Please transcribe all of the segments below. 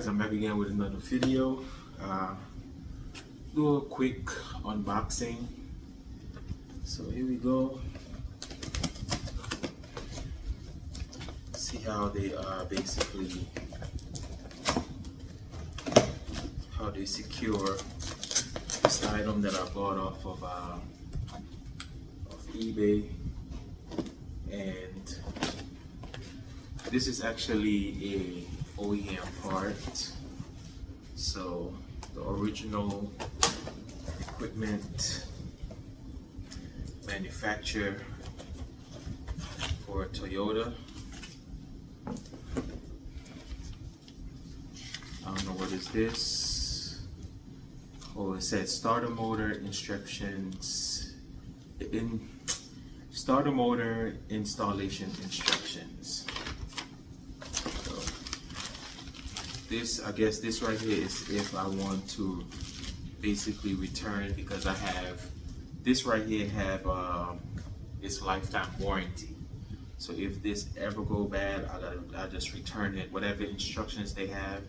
guys, I'm back again with another video. Do a quick unboxing. So here we go. See how they basically how they secure this item that I bought off of eBay, and this is actually a OEM part. So the original equipment manufacturer for Toyota. I don't know what is this. Oh, it says starter motor instructions. Starter motor installation instructions. So this, I guess this right here is if I want to basically return, because I have this right here have its lifetime warranty. So if this ever go bad, I just return it. Whatever instructions they have,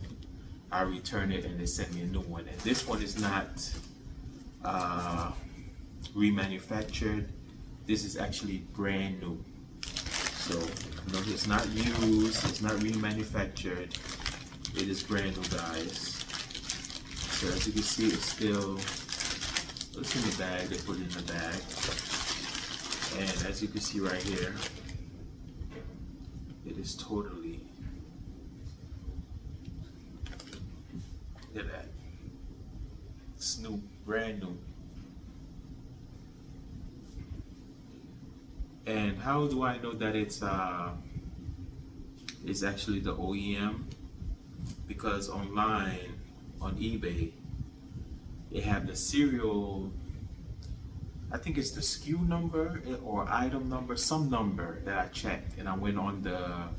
I return it and they send me a new one. And this one is not remanufactured. This is actually brand new. So no, it's not used, it's not remanufactured. It is brand new, guys. So as you can see, it's still, it's in the bag, they put it in the bag. And as you can see right here, it is totally, look at that. It's new, brand new. And how do I know that it's actually the OEM? Because online on eBay, they have the serial, I think it's the SKU number or item number, some number that I checked, and I went on the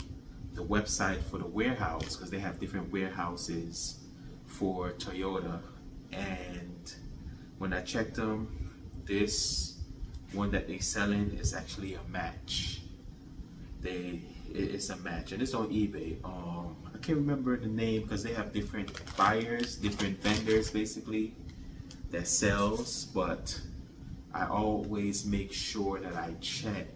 website for the warehouse, because they have different warehouses for Toyota. And when I checked them, this one that they selling is actually a match. It's a match, and it's on eBay. I can't remember the name because they have different buyers, different vendors basically that sells, but I always make sure that I check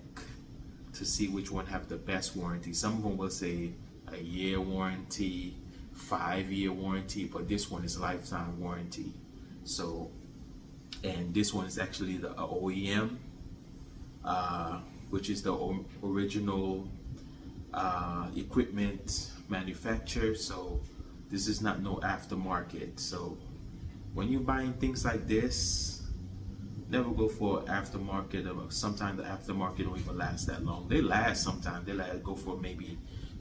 to see which one have the best warranty. Some of them will say a year warranty, 5-year warranty, but this one is lifetime warranty. So, and this one is actually the OEM, which is the original equipment manufacturer. So this is not no aftermarket. So when you're buying things like this, never go for aftermarket. Sometimes the aftermarket don't even last that long. They last sometimes. They go for maybe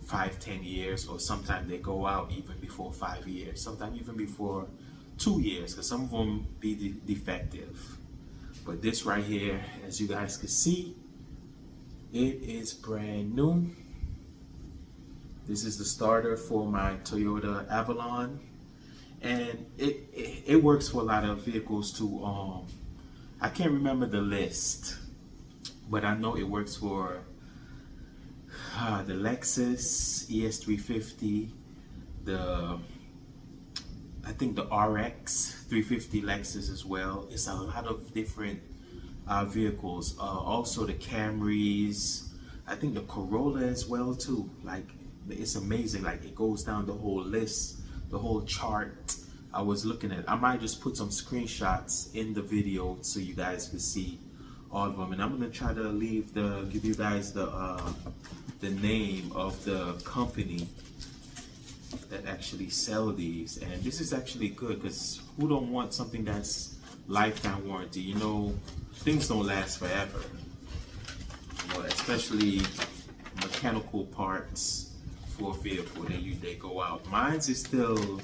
5-10 years, or sometimes they go out even before 5 years. Sometimes even before 2 years, because some of them be defective. But this right here, as you guys can see, it is brand new. This is the starter for my Toyota Avalon, and it works for a lot of vehicles too. I can't remember the list, but I know it works for the Lexus ES350, I think the RX 350 Lexus as well. It's a lot of different vehicles. Also the Camrys, I think the Corolla as well too. Like, it's amazing. Like, it goes down the whole list, the whole chart. I was looking at, I might just put some screenshots in the video so you guys can see all of them. And I'm gonna try to give you guys the name of the company that actually sell these. And this is actually good, because who don't want something that's lifetime warranty? You know, things don't last forever, you know, especially mechanical parts for a vehicle. They go out. Mine's is still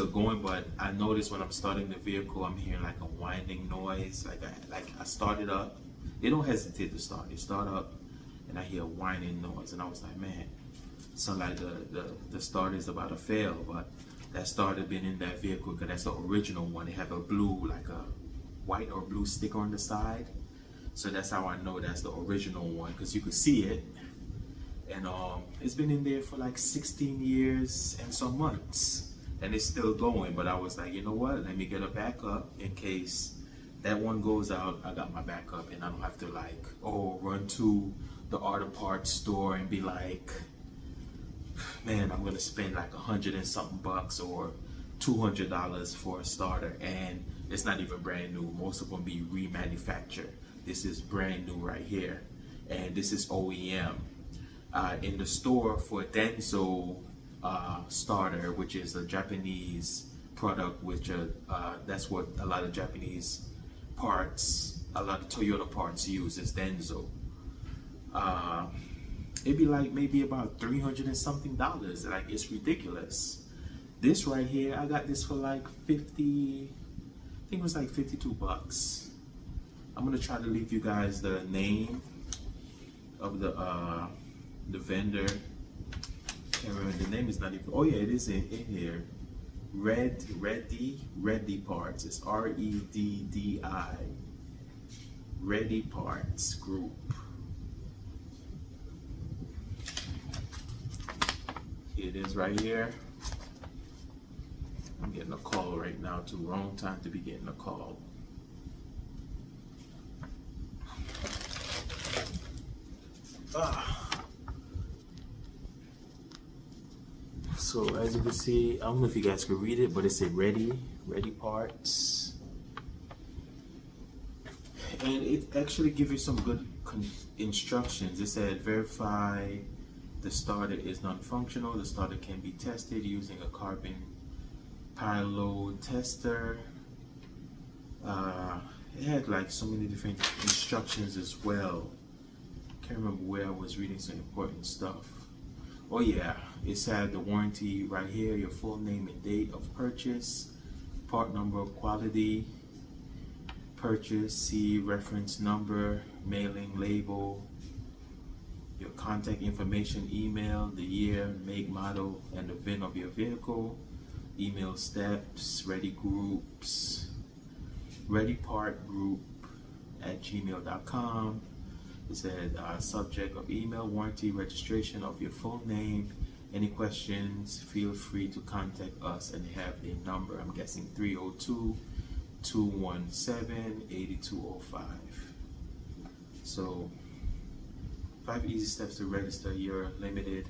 going, but I noticed when I'm starting the vehicle, I'm hearing like a whining noise. Like I started up, it don't hesitate to start. It start up and I hear a whining noise, and I was like, man, so like the starter is about to fail. But that starter been in that vehicle, because that's the original one. They have a blue, like a white or blue sticker on the side. So that's how I know that's the original one, because you could see it. and it's been in there for like 16 years and some months, and it's still going. But I was like, you know what, let me get a backup in case that one goes out. I got my backup, and I don't have to like run to the auto parts store and be like, man, I'm gonna spend like $100 and something bucks or $200 for a starter, and it's not even brand new. Most of them be remanufactured. This is brand new right here, and this is OEM. In the store for Denso starter, which is a Japanese product, which that's what a lot of Japanese parts, a lot of Toyota parts use, is Denso. It'd be like maybe about $300 and something. Like, it's ridiculous. This right here, I got this for like 50, I think it was like 52 bucks. I'm gonna try to leave you guys the name of the vendor. Can't remember, the name is not even, oh yeah, it is in here. Reddy Parts. It's REDDI. Reddy Parts Group. Here it is right here. I'm getting a call right now too. Wrong time to be getting a call. So as you can see, I don't know if you guys can read it, but it said Reddy Parts. And it actually gives you some good instructions. It said verify the starter is non-functional. The starter can be tested using a carbon payload tester. It had like so many different instructions as well. Can't remember where I was reading some important stuff. Oh yeah, it said the warranty right here, your full name and date of purchase, part number, quality, purchase, see reference number, mailing label, your contact information, email, the year, make, model, and the VIN of your vehicle, email steps, ready groups, readypartgroup@gmail.com. It said subject of email, warranty, registration of your full name. Any questions, feel free to contact us, and have a number. I'm guessing 302-217-8205. So 5 easy steps to register your limited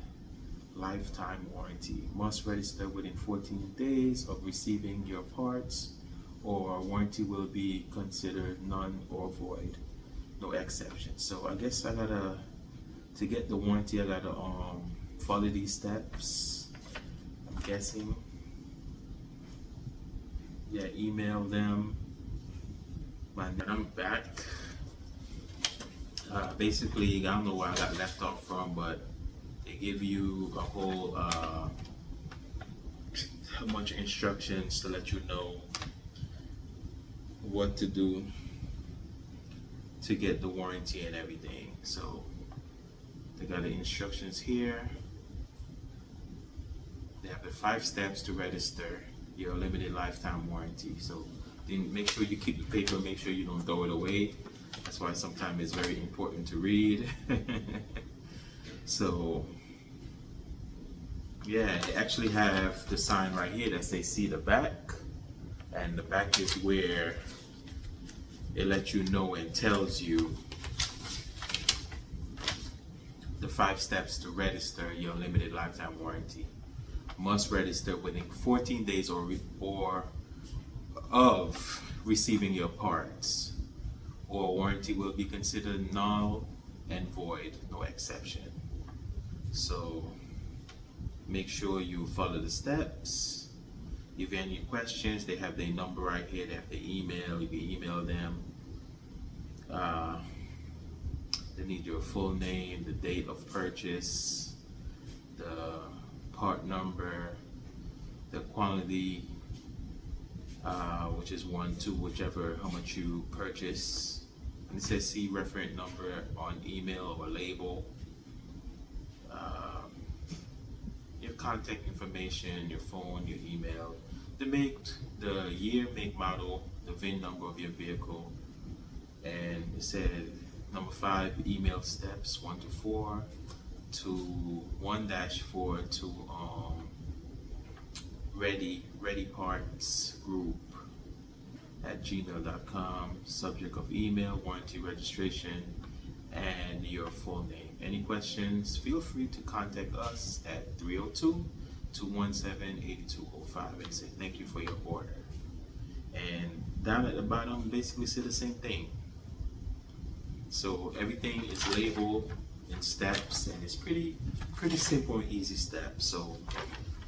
lifetime warranty. Must register within 14 days of receiving your parts, or warranty will be considered none or void. No exceptions. So I guess I gotta, to get the warranty, I gotta follow these steps, I'm guessing. Yeah, email them. And I'm back. Basically, I don't know where I got left off from, but they give you a whole a bunch of instructions to let you know what to do to get the warranty and everything. So they got the instructions here. They have the 5 steps to register your limited lifetime warranty. So then make sure you keep the paper, make sure you don't throw it away. That's why sometimes it's very important to read. So yeah, they actually have the sign right here that says see the back, and the back is where it lets you know and tells you the 5 steps to register your limited lifetime warranty. Must register within 14 days or of receiving your parts, or warranty will be considered null and void, no exception. So make sure you follow the steps. If you have any questions, they have their number right here. They have the email. You can email them. They need your full name, the date of purchase, the part number, the quantity, which is 1, 2, whichever, how much you purchase. And it says see reference number on email or label. Your contact information, your phone, your email, the year, make, model, the VIN number of your vehicle, and it said number 5 email steps 1 to 4, to 1-4 to ready parts group at gmail.com. Subject of email, warranty registration, and your full name. Any questions, feel free to contact us at 302-217-8205 and say thank you for your order. And down at the bottom basically say the same thing. So everything is labeled in steps, and it's pretty simple and easy steps. So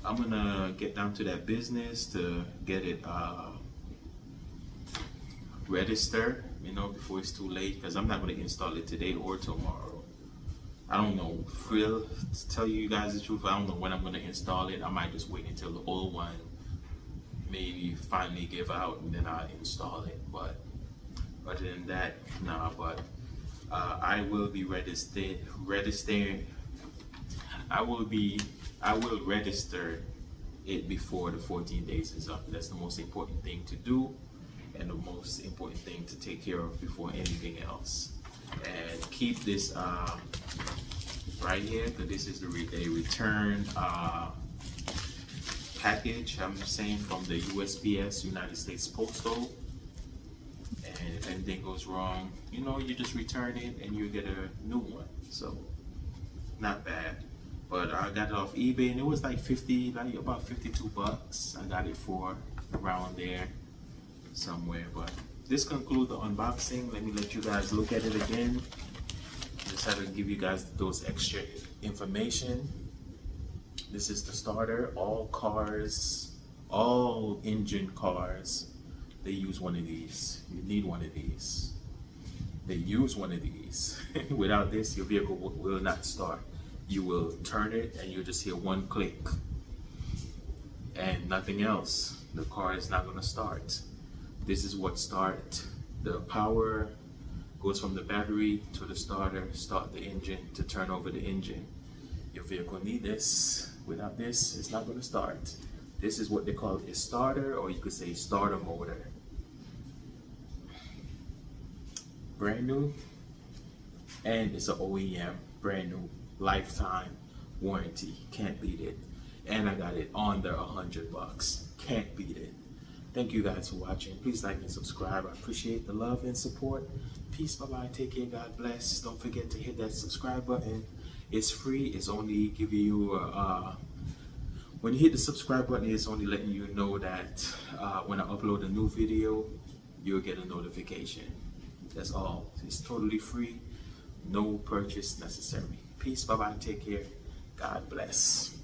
I'm gonna get down to that business to get it registered, before it's too late, because I'm not gonna install it today or tomorrow. I don't know, to tell you guys the truth, I don't know when I'm gonna install it. I might just wait until the old one maybe finally give out, and then I'll install it. But other than that, nah. But I will be registering. I will register it before the 14 days is up. That's the most important thing to do, and the most important thing to take care of before anything else. And keep this right here, because this is a return package. I'm saying from the USPS, United States Postal. And if anything goes wrong, you just return it and you get a new one. So not bad. But I got it off eBay, and it was like about 52 bucks. I got it for around there somewhere. But this concludes the unboxing. Let me let you guys look at it again. Just had to give you guys those extra information. This is the starter. All engine cars, they use one of these. You need one of these. They use one of these. Without this, your vehicle will not start. You will turn it and you'll just hear one click and nothing else. The car is not going to start. This is what starts. The power goes from the battery to the starter, start the engine to turn over the engine. Your vehicle needs this. Without this, it's not going to start. This is what they call a starter, or you could say starter motor. Brand new, and it's an OEM, brand new, lifetime warranty. Can't beat it. And I got it under $100. Can't beat it. Thank you guys for watching. Please like and subscribe. I appreciate the love and support. Peace, bye-bye. Take care. God bless. Don't forget to hit that subscribe button. It's free. It's only giving you when you hit the subscribe button, it's only letting you know that when I upload a new video, you'll get a notification. That's all. It's totally free. No purchase necessary. Peace. Bye-bye. Take care. God bless.